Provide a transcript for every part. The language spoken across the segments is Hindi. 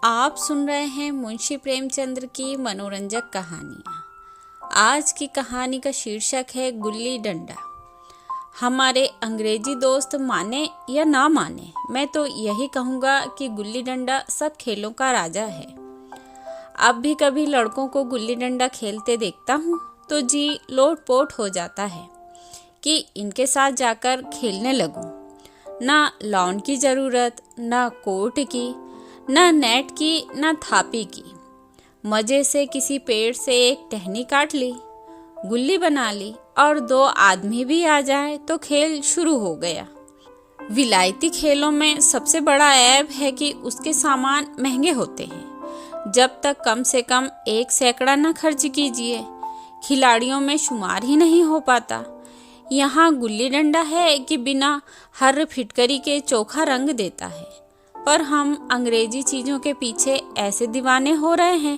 आप सुन रहे हैं मुंशी प्रेमचंद्र की मनोरंजक कहानियाँ। आज की कहानी का शीर्षक है गुल्ली डंडा। हमारे अंग्रेजी दोस्त माने या ना माने, मैं तो यही कहूँगा कि गुल्ली डंडा सब खेलों का राजा है। अब भी कभी लड़कों को गुल्ली डंडा खेलते देखता हूँ तो जी लोट-पोट हो जाता है कि इनके साथ जाकर खेलने लगूं। ना लॉन की ज़रूरत, ना कोर्ट की, ना नेट की, ना थापी की। मज़े से किसी पेड़ से एक टहनी काट ली, गुल्ली बना ली और 2 आदमी भी आ जाए तो खेल शुरू हो गया। विलायती खेलों में सबसे बड़ा ऐब है कि उसके सामान महंगे होते हैं। जब तक कम से कम 1 सैकड़ा न खर्च कीजिए, खिलाड़ियों में शुमार ही नहीं हो पाता। यहाँ गुल्ली डंडा है कि बिना हर फिटकरी के चोखा रंग देता है, पर हम अंग्रेजी चीज़ों के पीछे ऐसे दीवाने हो रहे हैं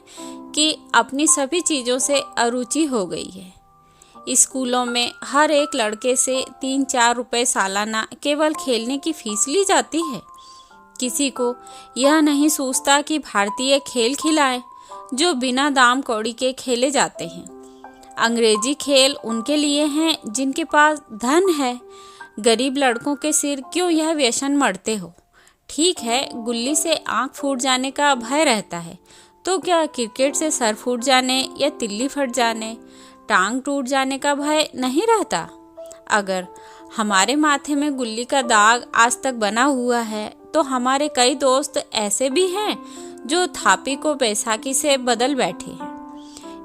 कि अपनी सभी चीज़ों से अरुचि हो गई है। स्कूलों में हर एक लड़के से 3-4 रुपए सालाना केवल खेलने की फीस ली जाती है। किसी को यह नहीं सोचता कि भारतीय खेल खिलाए जो बिना दाम कौड़ी के खेले जाते हैं। अंग्रेजी खेल उनके लिए हैं जिनके पास धन है। गरीब लड़कों के सिर क्यों यह व्यसन मढ़ते हो? ठीक है, गुल्ली से आंख फूट जाने का भय रहता है, तो क्या क्रिकेट से सर फूट जाने या तिल्ली फट जाने, टांग टूट जाने का भय नहीं रहता? अगर हमारे माथे में गुल्ली का दाग आज तक बना हुआ है तो हमारे कई दोस्त ऐसे भी हैं जो थापी को बैसाखी से बदल बैठे हैं।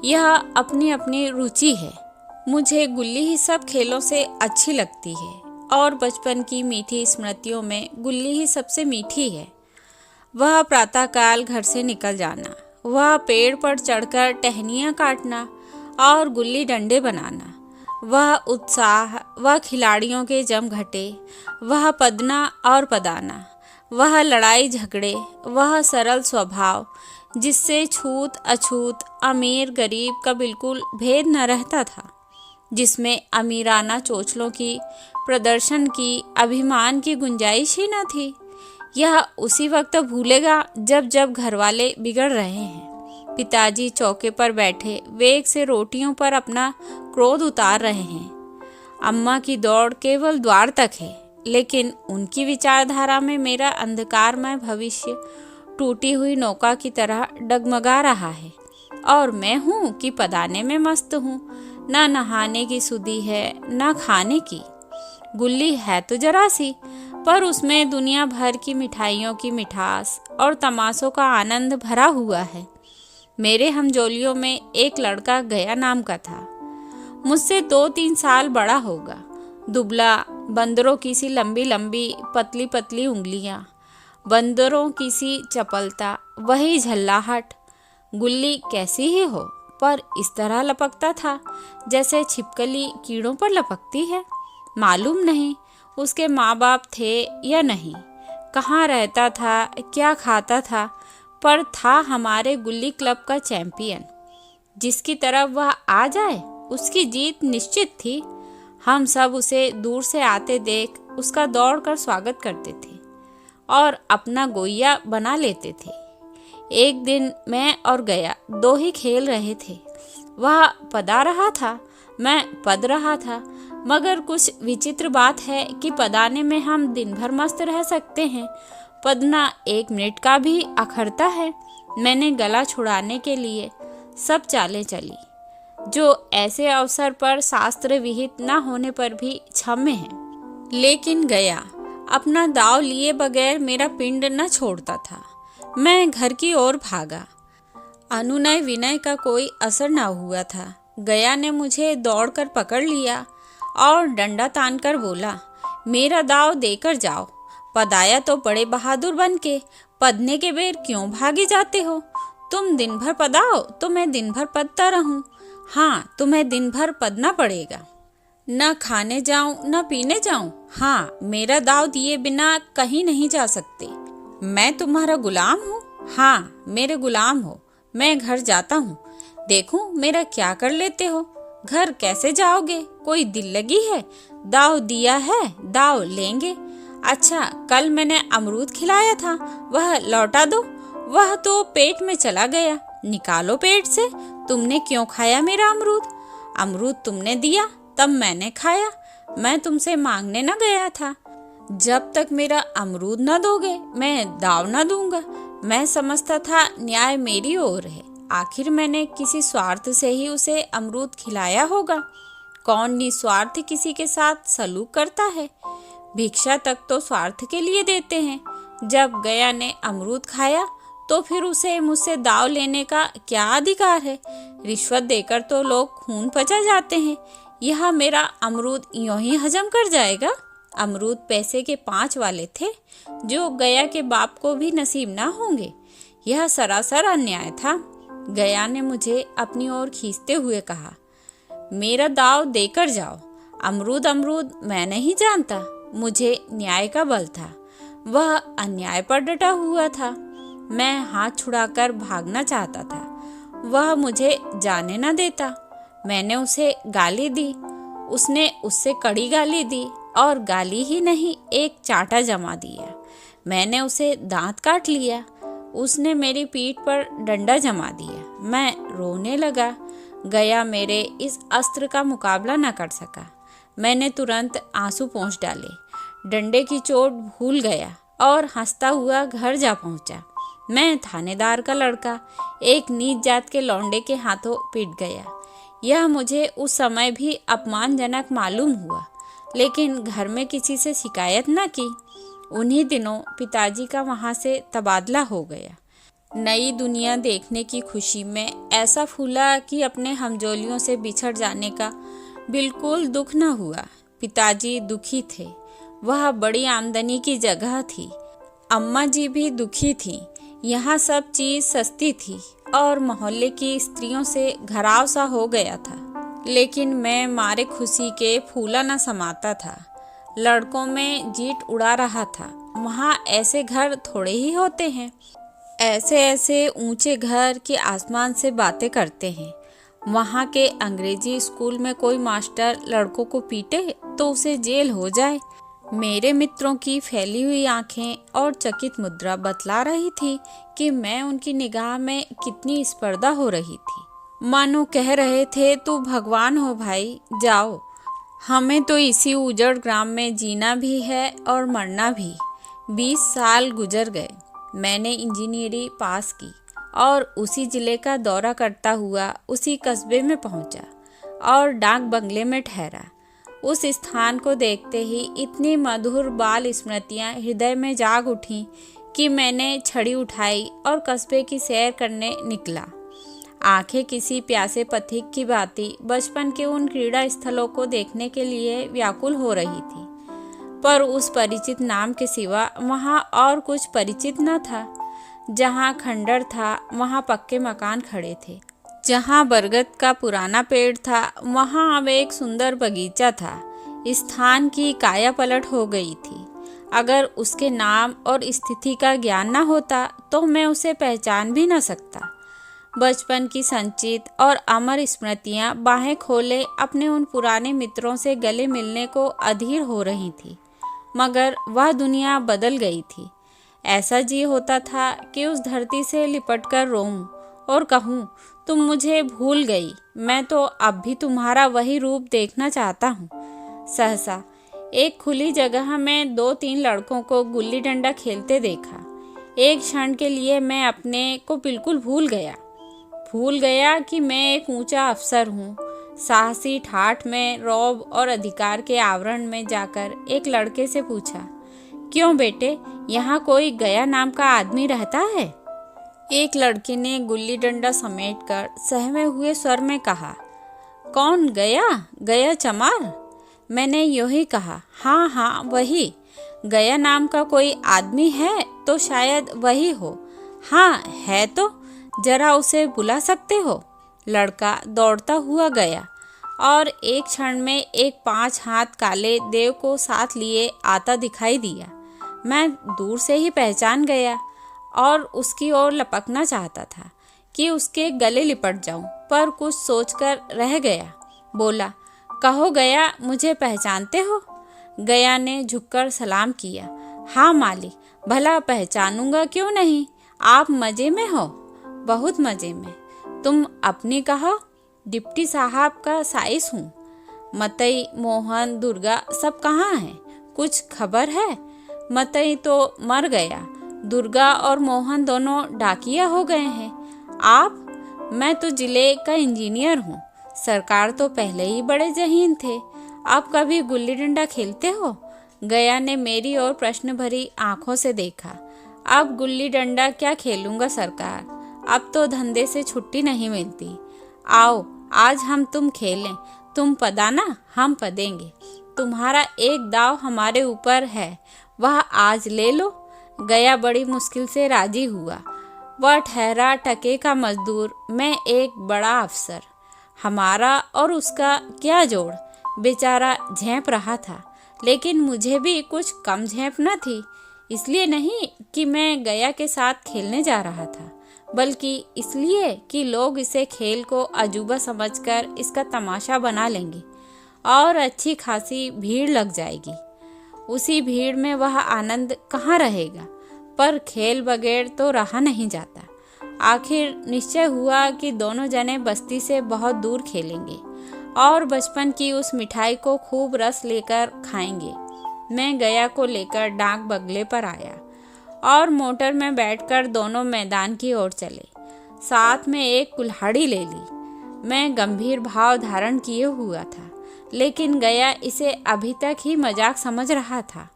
यह अपनी अपनी रुचि है। मुझे गुल्ली ही सब खेलों से अच्छी लगती है और बचपन की मीठी स्मृतियों में गुल्ली ही सबसे मीठी है। वह प्रातःकाल घर से निकल जाना, वह पेड़ पर चढ़कर टहनियाँ काटना और गुल्ली डंडे बनाना, वह उत्साह, वह खिलाड़ियों के जमघटे, वह पदना और पदाना, वह लड़ाई झगड़े, वह सरल स्वभाव जिससे छूत अछूत, अमीर गरीब का बिल्कुल भेद न रहता था, जिसमें अमीराना चोचलों की, प्रदर्शन की, अभिमान की गुंजाइश ही न थी। यह उसी वक्त भूलेगा जब जब घरवाले बिगड़ रहे हैं। पिताजी चौके पर बैठे वेग से रोटियों पर अपना क्रोध उतार रहे हैं। अम्मा की दौड़ केवल द्वार तक है, लेकिन उनकी विचारधारा में मेरा अंधकारमय भविष्य टूटी हुई नौका की तरह डगमगा रहा है और मैं हूँ कि पदाने में मस्त हूँ। ना नहाने की सुधि है, ना खाने की। गुल्ली है तो जरा सी, पर उसमें दुनिया भर की मिठाइयों की मिठास और तमाशों का आनंद भरा हुआ है। मेरे हमजोलियों में एक लड़का गया नाम का था। मुझसे 2-3 साल बड़ा होगा। दुबला, बंदरों की सी लंबी लंबी पतली पतली उंगलियां, बंदरों की सी चपलता, वही झल्लाहट। गुल्ली कैसी ही हो, पर इस तरह लपकता था जैसे छिपकली कीड़ों पर लपकती है। मालूम नहीं उसके माँ बाप थे या नहीं, कहाँ रहता था, क्या खाता था, पर था हमारे गुल्ली क्लब का चैंपियन। जिसकी तरफ वह आ जाए उसकी जीत निश्चित थी। हम सब उसे दूर से आते देख उसका दौड़ कर स्वागत करते थे और अपना गोइया बना लेते थे। एक दिन मैं और गया 2 ही खेल रहे थे। वह पदा रहा था, मैं पद रहा था, मगर कुछ विचित्र बात है कि पदाने में हम दिन भर मस्त रह सकते हैं, पदना 1 मिनट का भी अखरता है। मैंने गला छुड़ाने के लिए सब चालें चली, जो ऐसे अवसर पर शास्त्र विहित न होने पर भी क्षम्य है। लेकिन गया अपना दाव लिए बगैर मेरा पिंड न छोड़ता था। मैं घर की ओर भागा। अनुनय विनय का कोई असर न हुआ था। गया ने मुझे दौड़कर पकड़ लिया और डंडा तानकर बोला, मेरा दाव देकर जाओ। पदाया तो बड़े बहादुर बन के, पदने के बेर क्यों भागे जाते हो? तुम दिन भर पदाओ तो मैं दिन भर पदता रहूं। हाँ, तुम्हें दिन भर पदना पड़ेगा। न खाने जाऊं न पीने जाऊं। हाँ, मेरा दाव दिए बिना कहीं नहीं जा सकते। मैं तुम्हारा गुलाम हूँ। हाँ, मेरे गुलाम हो। मैं घर जाता हूँ, देखूं मेरा क्या कर लेते हो। घर कैसे जाओगे? कोई दिल लगी है? दाव दिया है, दाव लेंगे। अच्छा, कल मैंने अमरूद खिलाया था, वह लौटा दो। वह तो पेट में चला गया। निकालो पेट से, तुमने क्यों खाया मेरा अमरूद? अमरूद तुमने दिया तब मैंने खाया, मैं तुमसे मांगने न गया था। जब तक मेरा अमरूद न दोगे मैं दाव न दूंगा। मैं समझता था न्याय मेरी ओर है, आखिर मैंने किसी स्वार्थ से ही उसे अमरूद खिलाया होगा। कौन निस्वार्थ किसी के साथ सलूक करता है? भिक्षा तक तो स्वार्थ के लिए देते हैं। जब गया ने अमरूद खाया तो फिर उसे मुझसे दाव लेने का क्या अधिकार है? रिश्वत देकर तो लोग खून पचा जाते हैं, यह मेरा अमरूद यूं ही हजम कर जाएगा? अमरूद पैसे के 5 वाले थे, जो गया के बाप को भी नसीब ना होंगे। यह सरासर अन्याय था। गया ने मुझे अपनी ओर खींचते हुए कहा, मेरा दाव देकर जाओ। अमरूद अमरूद मैं नहीं जानता, मुझे न्याय का बल था। वह अन्याय पर डटा हुआ था। मैं हाथ छुड़ाकर भागना चाहता था, वह मुझे जाने न देता। मैंने उसे गाली दी, उसने उससे कड़ी गाली दी, और गाली ही नहीं एक चांटा जमा दिया। मैंने उसे दांत काट लिया, उसने मेरी पीठ पर डंडा जमा दिया। मैं रोने लगा। गया मेरे इस अस्त्र का मुकाबला न कर सका। मैंने तुरंत आंसू पोंछ डाले, डंडे की चोट भूल गया और हंसता हुआ घर जा पहुंचा। मैं थानेदार का लड़का एक नीच जात के लौंडे के हाथों पिट गया। यह मुझे उस समय भी अपमानजनक मालूम हुआ, लेकिन घर में किसी से शिकायत न की। उन्हीं दिनों पिताजी का वहाँ से तबादला हो गया। नई दुनिया देखने की खुशी में ऐसा फूला कि अपने हमजोलियों से बिछड़ जाने का बिल्कुल दुख न हुआ। पिताजी दुखी थे, वह बड़ी आमदनी की जगह थी। अम्मा जी भी दुखी थी, यहाँ सब चीज़ सस्ती थी और मोहल्ले की स्त्रियों से घराव सा हो गया था। लेकिन मैं मारे खुशी के फूला न समाता था। लड़कों में जीट उड़ा रहा था। वहाँ ऐसे घर थोड़े ही होते हैं, ऐसे ऐसे ऊंचे घर कि आसमान से बातें करते हैं। वहाँ के अंग्रेजी स्कूल में कोई मास्टर लड़कों को पीटे तो उसे जेल हो जाए। मेरे मित्रों की फैली हुई आंखें और चकित मुद्रा बतला रही थी कि मैं उनकी निगाह में कितनी स्पर्धा हो रही थी। मानो कह रहे थे, तू भगवान हो भाई, जाओ, हमें तो इसी उजड़ ग्राम में जीना भी है और मरना भी। 20 साल गुजर गए। मैंने इंजीनियरिंग पास की और उसी जिले का दौरा करता हुआ उसी कस्बे में पहुंचा और डाक बंगले में ठहरा। उस स्थान को देखते ही इतनी मधुर बाल स्मृतियाँ हृदय में जाग उठीं कि मैंने छड़ी उठाई और कस्बे की सैर करने निकला। आंखें किसी प्यासे पथिक की भांति बचपन के उन क्रीड़ा स्थलों को देखने के लिए व्याकुल हो रही थी, पर उस परिचित नाम के सिवा वहाँ और कुछ परिचित न था। जहाँ खंडर था वहाँ पक्के मकान खड़े थे, जहाँ बरगद का पुराना पेड़ था वहाँ अब एक सुंदर बगीचा था। स्थान की काया पलट हो गई थी। अगर उसके नाम और स्थिति का ज्ञान न होता तो मैं उसे पहचान भी न सकता। बचपन की संचित और अमर स्मृतियाँ बाहें खोले अपने उन पुराने मित्रों से गले मिलने को अधीर हो रही थी, मगर वह दुनिया बदल गई थी। ऐसा जी होता था कि उस धरती से लिपटकर रोऊं और कहूं, तुम मुझे भूल गई, मैं तो अब भी तुम्हारा वही रूप देखना चाहता हूँ। सहसा एक खुली जगह में 2-3 लड़कों को गुल्ली डंडा खेलते देखा। एक क्षण के लिए मैं अपने को बिल्कुल भूल गया कि मैं एक ऊंचा अफसर हूँ। साहसी ठाठ में रौब और अधिकार के आवरण में जाकर एक लड़के से पूछा, क्यों बेटे, यहाँ कोई गया नाम का आदमी रहता है? एक लड़के ने गुल्ली डंडा समेटकर सहमे हुए स्वर में कहा, कौन गया? गया चमार? मैंने यूं ही कहा, हाँ हाँ वही। गया नाम का कोई आदमी है तो शायद वही हो। हाँ है तो जरा उसे बुला सकते हो? लड़का दौड़ता हुआ गया और एक क्षण में एक 5 हाथ काले देव को साथ लिए आता दिखाई दिया। मैं दूर से ही पहचान गया और उसकी ओर लपकना चाहता था कि उसके गले लिपट जाऊं, पर कुछ सोचकर रह गया। बोला, कहो गया, मुझे पहचानते हो? गया ने झुककर सलाम किया। हाँ मालिक, भला पहचानूंगा क्यों नहीं, आप मज़े में हो? बहुत मज़े में। तुम अपनी कहो। डिप्टी साहब का साइस हूँ। मतई, मोहन, दुर्गा सब कहाँ हैं? कुछ खबर है? मतई तो मर गया। दुर्गा और मोहन दोनों डाकिया हो गए हैं। आप? मैं तो जिले का इंजीनियर हूँ। सरकार तो पहले ही बड़े ज़हीन थे। आप कभी गुल्ली डंडा खेलते हो? गया ने मेरी ओर प्रश्न भरी आंखों से देखा। अब गुल्ली डंडा क्या खेलूंगा सरकार, अब तो धंधे से छुट्टी नहीं मिलती। आओ आज हम तुम खेलें। तुम पदाना, हम पदेंगे। तुम्हारा एक दाव हमारे ऊपर है, वह आज ले लो। गया बड़ी मुश्किल से राजी हुआ। वह ठहरा टके का मजदूर, मैं एक बड़ा अफसर। हमारा और उसका क्या जोड़? बेचारा झेप रहा था, लेकिन मुझे भी कुछ कम झेप न थी। इसलिए नहीं कि मैं गया के साथ खेलने जा रहा था, बल्कि इसलिए कि लोग इसे खेल को अजूबा समझकर इसका तमाशा बना लेंगे और अच्छी खासी भीड़ लग जाएगी। उसी भीड़ में वह आनंद कहाँ रहेगा? पर खेल बगैर तो रहा नहीं जाता। आखिर निश्चय हुआ कि दोनों जने बस्ती से बहुत दूर खेलेंगे और बचपन की उस मिठाई को खूब रस लेकर खाएंगे। मैं गया को लेकर डाक बंगले पर आया और मोटर में बैठकर दोनों मैदान की ओर चले। साथ में एक कुल्हाड़ी ले ली। मैं गंभीर भाव धारण किए हुआ था, लेकिन गया इसे अभी तक ही मजाक समझ रहा था।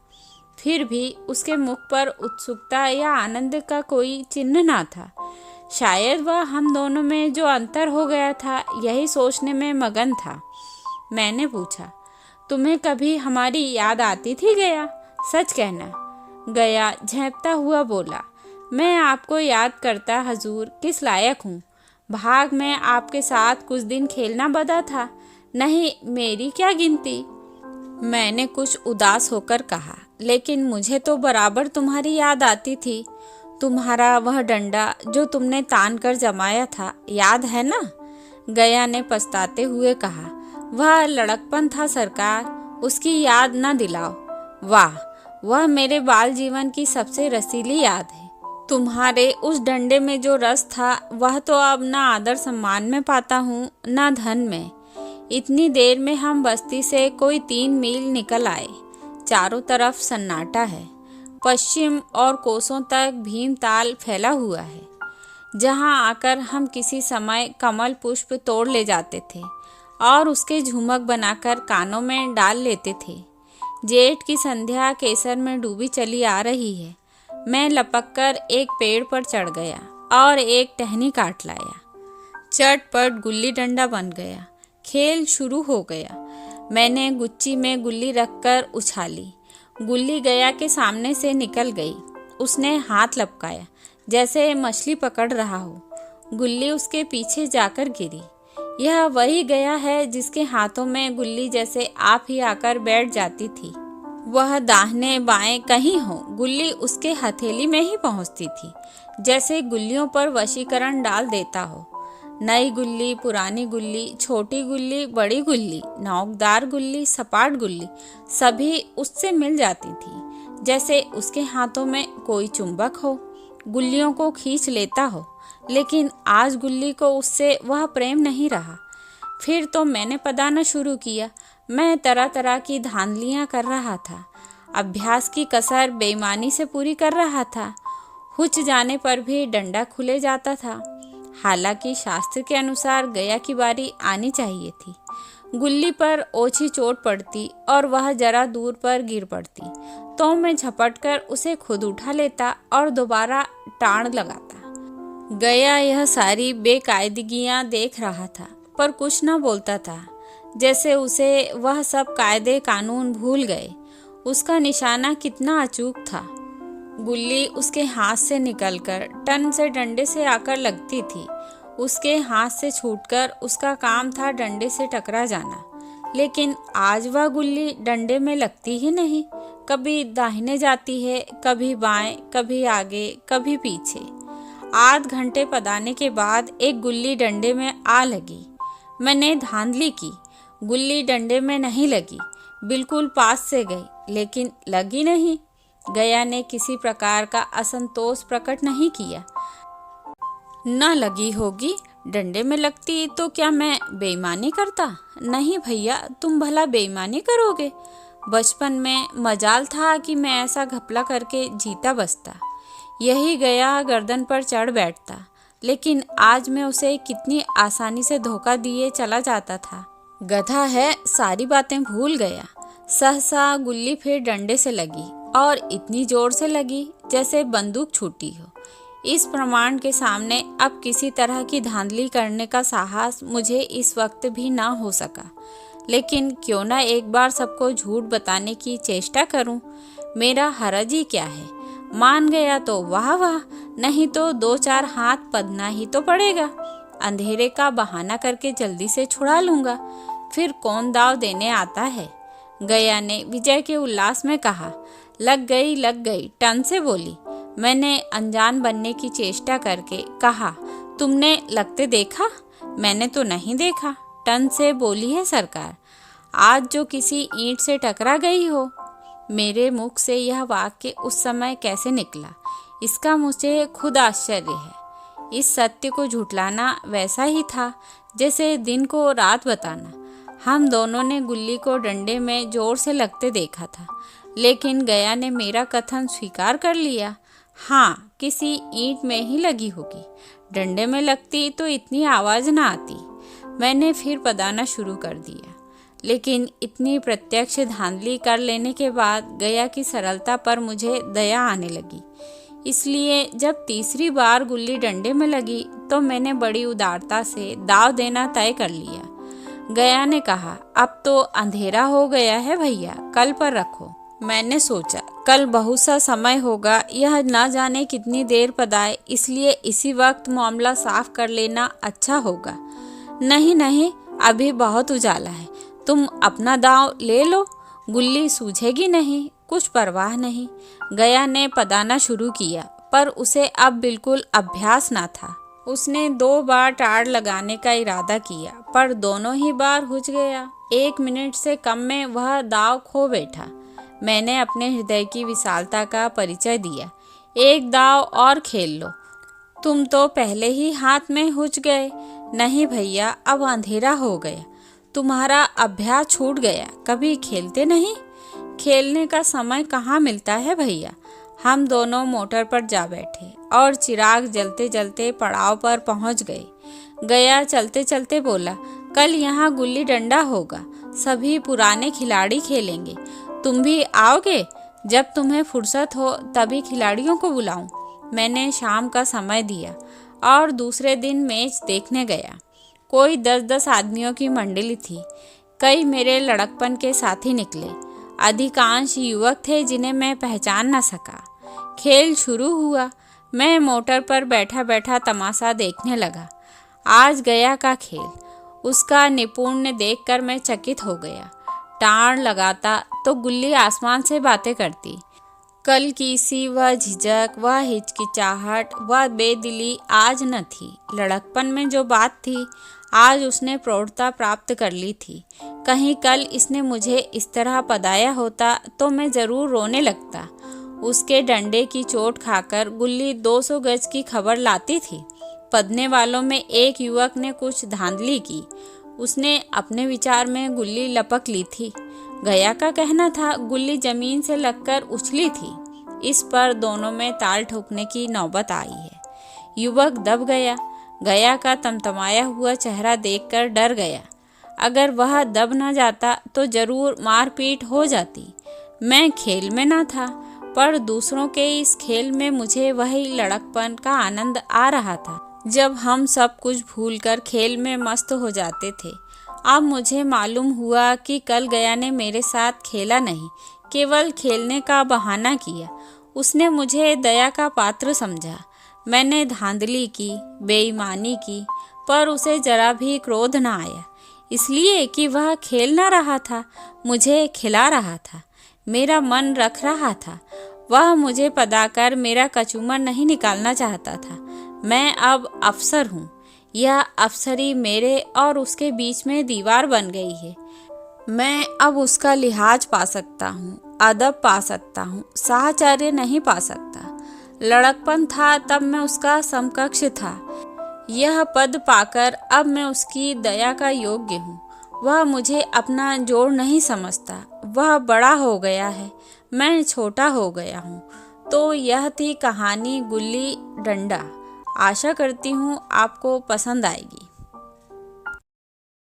फिर भी उसके मुख पर उत्सुकता या आनंद का कोई चिन्ह ना था। शायद वह हम दोनों में जो अंतर हो गया था, यही सोचने में मगन था। मैंने पूछा, तुम्हें कभी हमारी याद आती थी गया? सच कहना। गया झेंपता हुआ बोला, मैं आपको याद करता हजूर किस लायक हूँ। भाग में आपके साथ कुछ दिन खेलना बदा था, नहीं मेरी क्या गिनती। मैंने कुछ उदास होकर कहा, लेकिन मुझे तो बराबर तुम्हारी याद आती थी। तुम्हारा वह डंडा जो तुमने तान कर जमाया था, याद है ना? गया ने पछताते हुए कहा, वह लड़कपन था सरकार, उसकी याद न दिलाओ। वाह, वह मेरे बाल जीवन की सबसे रसीली याद है। तुम्हारे उस डंडे में जो रस था, वह तो अब न आदर सम्मान में पाता हूँ, न धन में। इतनी देर में हम बस्ती से कोई 3 मील निकल आए। चारों तरफ सन्नाटा है। पश्चिम और कोसों तक भीमताल फैला हुआ है, जहाँ आकर हम किसी समय कमल पुष्प तोड़ ले जाते थे और उसके झुमक बनाकर कानों में डाल लेते थे। जेठ की संध्या केसर में डूबी चली आ रही है। मैं लपक कर एक पेड़ पर चढ़ गया और एक टहनी काट लाया। चटपट गुल्ली डंडा बन गया। खेल शुरू हो गया। मैंने गुच्ची में गुल्ली रखकर उछाली। गुल्ली गया के सामने से निकल गई। उसने हाथ लपकाया जैसे मछली पकड़ रहा हो। गुल्ली उसके पीछे जाकर गिरी। यह वही गया है जिसके हाथों में गुल्ली जैसे आप ही आकर बैठ जाती थी। वह दाहिने बाएं कहीं हो, गुल्ली उसके हथेली में ही पहुंचती थी, जैसे गुल्लियों पर वशीकरण डाल देता हो। नई गुल्ली, पुरानी गुल्ली, छोटी गुल्ली, बड़ी गुल्ली, नोकदार गुल्ली, सपाट गुल्ली, सभी उससे मिल जाती थी, जैसे उसके हाथों में कोई चुंबक हो, गुल्लियों को खींच लेता हो। लेकिन आज गुल्ली को उससे वह प्रेम नहीं रहा। फिर तो मैंने पदाना शुरू किया। मैं तरह तरह की धांधलियाँ कर रहा था। अभ्यास की कसर बेईमानी से पूरी कर रहा था। हुच जाने पर भी डंडा खुले जाता था। हालांकि शास्त्र के अनुसार गया की बारी आनी चाहिए थी। गुल्ली पर ओछी चोट पड़ती और वह जरा दूर पर गिर पड़ती, तो मैं झपटकर उसे खुद उठा लेता और दोबारा टाण लगाता। गया यह सारी बेकायदगियां देख रहा था, पर कुछ न बोलता था, जैसे उसे वह सब कायदे कानून भूल गए। उसका निशाना कितना अचूक था। गुल्ली उसके हाथ से निकलकर टन से डंडे से आकर लगती थी। उसके हाथ से छूटकर उसका काम था डंडे से टकरा जाना। लेकिन आज वह गुल्ली डंडे में लगती ही नहीं। कभी दाहिने जाती है, कभी बाएं, कभी आगे, कभी पीछे। आध घंटे पदाने के बाद एक गुल्ली डंडे में आ लगी। मैंने धांधली की। गुल्ली डंडे में नहीं लगी। बिल्कुल पास से गई, लेकिन लगी नहीं। गया ने किसी प्रकार का असंतोष प्रकट नहीं किया। न लगी होगी, डंडे में लगती तो क्या मैं बेईमानी करता? नहीं भैया, तुम भला बेईमानी करोगे? बचपन में मजाल था कि मैं ऐसा घपला करके जीता बचता। यही गया गर्दन पर चढ़ बैठता, लेकिन आज मैं उसे कितनी आसानी से धोखा दिए चला जाता था। गधा है, सारी बातें भूल गया। सहसा गुल्ली फिर डंडे से लगी और इतनी जोर से लगी जैसे बंदूक छूटी हो। इस प्रमाण के सामने अब किसी तरह की धांधली करने का साहस मुझे इस वक्त भी ना हो सका। लेकिन क्यों ना एक बार सबको झूठ बताने की चेष्टा करूं। मेरा हरज ही क्या है? मान गया तो वाह वाह, नहीं तो 2-4 हाथ पदना ही तो पड़ेगा। अंधेरे का बहाना करके जल्दी से छुड़ा लूंगा, फिर कौन दाव देने आता है। गया ने विजय के उल्लास में कहा। लग गई, टन से बोली। मैंने अनजान बनने की चेष्टा करके कहा, तुमने लगते देखा? मैंने तो नहीं देखा, टन से बोली है सरकार। आज जो किसी ईंट से टकरा गई हो। मेरे मुख से यह वाक्य उस समय कैसे निकला, इसका मुझे खुद आश्चर्य है। इस सत्य को झुठलाना वैसा ही था जैसे दिन को रात बताना। हम दोनों ने गुल्ली को डंडे में जोर से लगते देखा था, लेकिन गया ने मेरा कथन स्वीकार कर लिया। हाँ, किसी ईंट में ही लगी होगी। डंडे में लगती तो इतनी आवाज ना आती। मैंने फिर पदाना शुरू कर दिया, लेकिन इतनी प्रत्यक्ष धांधली कर लेने के बाद गया की सरलता पर मुझे दया आने लगी। इसलिए जब तीसरी बार गुल्ली डंडे में लगी तो मैंने बड़ी उदारता से दाव देना तय कर लिया। गया ने कहा, अब तो अंधेरा हो गया है भैया, कल पर रखो। मैंने सोचा कल बहुत सा समय होगा, यह न जाने कितनी देर पदाए, इसलिए इसी वक्त मामला साफ कर लेना अच्छा होगा। नहीं, अभी बहुत उजाला है, तुम अपना दांव ले लो, गुल्ली सूझेगी नहीं, कुछ परवाह नहीं। गया ने पदाना शुरू किया, पर उसे अब बिल्कुल अभ्यास ना था। उसने 2 बार टाड़ लगाने का इरादा किया, पर दोनों ही बार हुच गया। 1 मिनट से कम में वह दांव खो बैठा। मैंने अपने हृदय की विशालता का परिचय दिया। एक दांव और खेल लो, तुम तो पहले ही हाथ में हुच गए। नहीं भैया, अब अंधेरा हो गया, तुम्हारा अभ्यास छूट गया, कभी खेलते नहीं। खेलने का समय कहाँ मिलता है भैया। हम दोनों मोटर पर जा बैठे और चिराग जलते जलते पड़ाव पर पहुंच गए। गया चलते चलते बोला, कल यहाँ गुल्ली डंडा होगा, सभी पुराने खिलाड़ी खेलेंगे, तुम भी आओगे? जब तुम्हें फुर्सत हो तभी खिलाड़ियों को बुलाऊं। मैंने शाम का समय दिया और दूसरे दिन मैच देखने गया। कोई 10-10 आदमियों की मंडली थी। कई मेरे लड़कपन के साथी निकले। अधिकांश युवक थे जिन्हें मैं पहचान न सका। खेल शुरू हुआ। मैं मोटर पर बैठा बैठा तमाशा देखने लगा। आज गया का खेल, उसका निपुण्य देखकर मैं चकित हो गया। टाण लगाता तो गुल्ली आसमान से बातें करती। कल की सी वह झिझक, वह हिचकिचाहट, वह बेदिली आज न थी। लड़कपन में जो बात थी, आज उसने प्रौढ़ता प्राप्त कर ली थी। कहीं कल इसने मुझे इस तरह पदाया होता तो मैं जरूर रोने लगता। उसके डंडे की चोट खाकर गुल्ली 200 गज की खबर लाती थी। पदने वालों में एक युवक ने कुछ धांधली की। उसने अपने विचार में गुल्ली लपक ली थी। गया का कहना था गुल्ली जमीन से लगकर उछली थी। इस पर दोनों में ताल ठोकने की नौबत आई है। युवक दब गया। गया का तमतमाया हुआ चेहरा देखकर डर गया। अगर वह दब न जाता तो जरूर मारपीट हो जाती। मैं खेल में न था, पर दूसरों के इस खेल में मुझे वही लड़कपन का आनंद आ रहा था जब हम सब कुछ भूलकर खेल में मस्त हो जाते थे। अब मुझे मालूम हुआ कि कल गया ने मेरे साथ खेला नहीं, केवल खेलने का बहाना किया। उसने मुझे दया का पात्र समझा। मैंने धांधली की, बेईमानी की, पर उसे जरा भी क्रोध न आया, इसलिए कि वह खेल ना रहा था, मुझे खिला रहा था, मेरा मन रख रहा था। वह मुझे पदाकर मेरा कचूमर नहीं निकालना चाहता था। मैं अब अफसर हूँ। यह अफसरी मेरे और उसके बीच में दीवार बन गई है। मैं अब उसका लिहाज पा सकता हूँ, अदब पा सकता हूँ, साहचर्य नहीं पा सकता। लड़कपन था तब मैं उसका समकक्ष था। यह पद पाकर अब मैं उसकी दया का योग्य हूँ। वह मुझे अपना जोड़ नहीं समझता। वह बड़ा हो गया है, मैं छोटा हो गया हूँ। तो यह थी कहानी गुल्ली डंडा। आशा करती हूँ आपको पसंद आएगी।